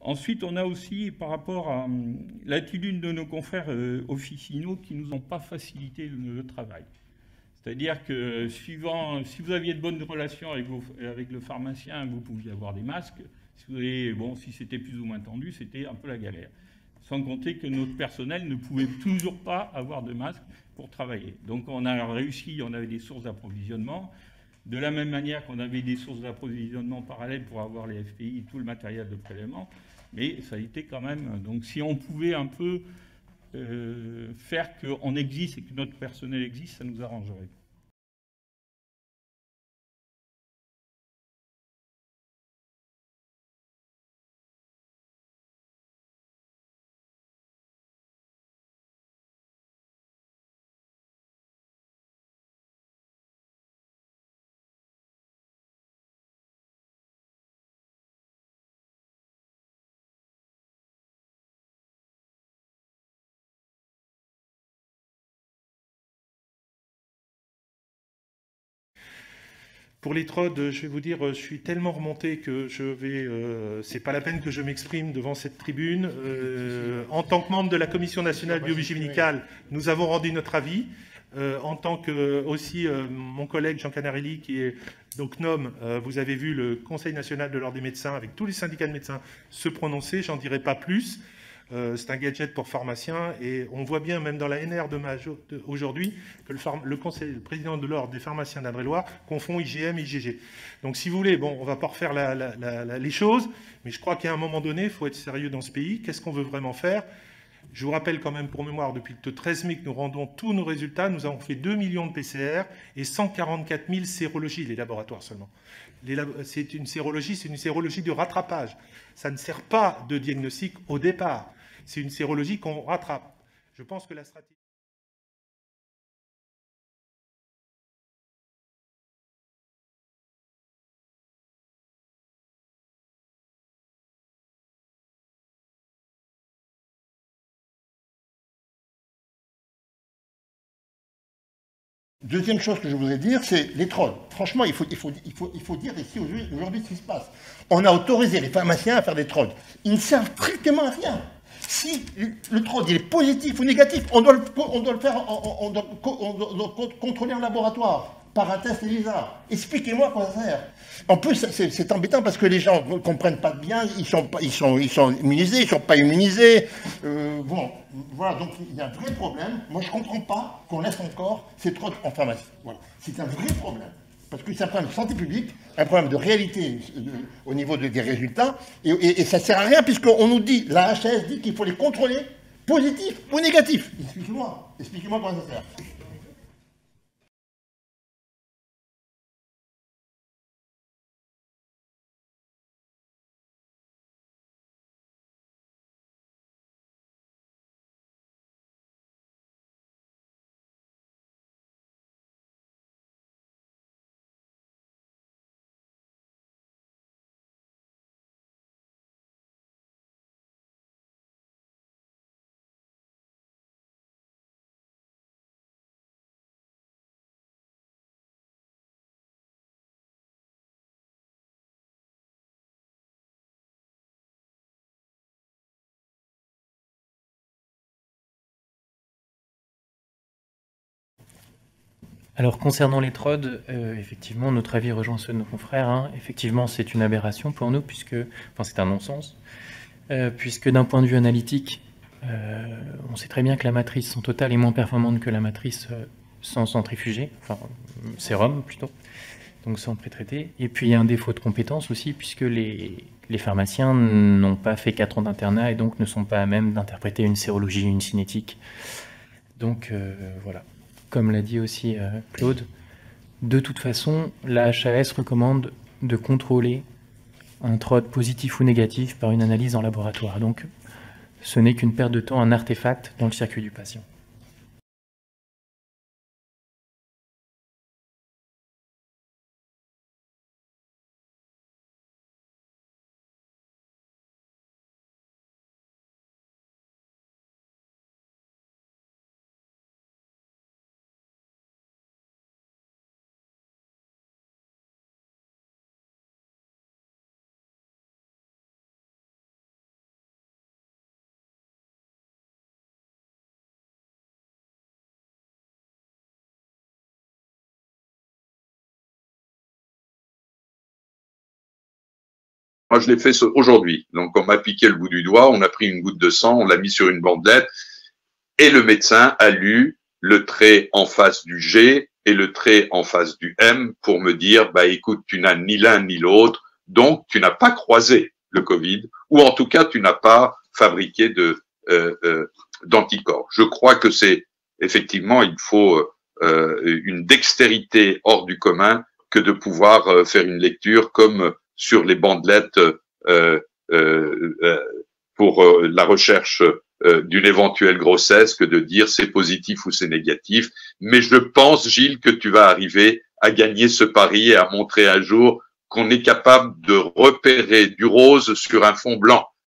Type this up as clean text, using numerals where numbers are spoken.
Ensuite, on a aussi, par rapport à l'attitude de nos confrères officinaux, qui nous ont pas facilité le travail. C'est-à-dire que suivant, si vous aviez de bonnes relations avec le pharmacien, vous pouviez avoir des masques. Si, bon, si c'était plus ou moins tendu, c'était un peu la galère. Sans compter que notre personnel ne pouvait toujours pas avoir de masque pour travailler. Donc on a réussi, on avait des sources d'approvisionnement. De la même manière qu'on avait des sources d'approvisionnement parallèles pour avoir les FPI et tout le matériel de prélèvement. Mais ça a été quand même... Donc si on pouvait un peu faire qu'on existe et que notre personnel existe, ça nous arrangerait. Pour les trodes, je vais vous dire, je suis tellement remonté que c'est pas la peine que je m'exprime devant cette tribune. En tant que membre de la Commission nationale biologie médicale, nous avons rendu notre avis. En tant que aussi mon collègue Jean Canarelli, qui est donc NOM, vous avez vu le Conseil national de l'ordre des médecins, avec tous les syndicats de médecins, se prononcer. J'en dirai pas plus. C'est un gadget pour pharmaciens et on voit bien, même dans la NR aujourd'hui, que le président de l'ordre des pharmaciens d'Indre-et-Loire confond IGM et IgG. Donc si vous voulez, bon, on ne va pas refaire les choses, mais je crois qu'à un moment donné, il faut être sérieux dans ce pays. Qu'est-ce qu'on veut vraiment faire? Je vous rappelle quand même pour mémoire, depuis le 13 mai que nous rendons tous nos résultats, nous avons fait 2 millions de PCR et 144 000 sérologies, les laboratoires seulement. C'est une sérologie de rattrapage. Ça ne sert pas de diagnostic au départ. C'est une sérologie qu'on rattrape. Je pense que la stratégie... Deuxième chose que je voudrais dire, c'est les trolls. Franchement, il faut dire ici aujourd'hui ce qui se passe. On a autorisé les pharmaciens à faire des trolls. Ils ne servent strictement à rien. Si le troll il est positif ou négatif, on doit le faire, on doit contrôler en laboratoire par un test ELISA. Expliquez-moi à quoi ça sert. En plus, c'est embêtant parce que les gens ne comprennent pas bien, ils sont immunisés, ils ne sont pas immunisés. Bon, voilà, donc il y a un vrai problème. Moi, je ne comprends pas qu'on laisse encore ces trottes en pharmacie. Voilà. C'est un vrai problème. Parce que c'est un problème de santé publique, un problème de réalité au niveau des résultats, et ça ne sert à rien puisqu'on nous dit, la HAS dit qu'il faut les contrôler, positifs ou négatifs. Expliquez-moi comment ça sert. Alors concernant les TROD, effectivement, notre avis rejoint ceux de nos confrères, hein. Effectivement, c'est une aberration pour nous, enfin c'est un non-sens, puisque d'un point de vue analytique, on sait très bien que la matrice sans totale est moins performante que la matrice sans centrifugée, enfin sérum plutôt, donc sans pré-traité. Et puis il y a un défaut de compétence aussi, puisque les pharmaciens n'ont pas fait 4 ans d'internat et donc ne sont pas à même d'interpréter une sérologie, une cinétique. Donc voilà. Comme l'a dit aussi Claude, de toute façon, la HAS recommande de contrôler un TROD positif ou négatif par une analyse en laboratoire. Donc, ce n'est qu'une perte de temps, un artefact dans le circuit du patient. Moi, je l'ai fait aujourd'hui. Donc, on m'a piqué le bout du doigt, on a pris une goutte de sang, on l'a mis sur une bandelette, et le médecin a lu le trait en face du G et le trait en face du M pour me dire, bah, écoute, tu n'as ni l'un ni l'autre, donc tu n'as pas croisé le Covid, ou en tout cas, tu n'as pas fabriqué d'anticorps. Je crois que c'est, effectivement, il faut une dextérité hors du commun que de pouvoir faire une lecture comme sur les bandelettes pour la recherche d'une éventuelle grossesse, que de dire c'est positif ou c'est négatif. Mais je pense, Gilles, que tu vas arriver à gagner ce pari et à montrer un jour qu'on est capable de repérer du rose sur un fond blanc.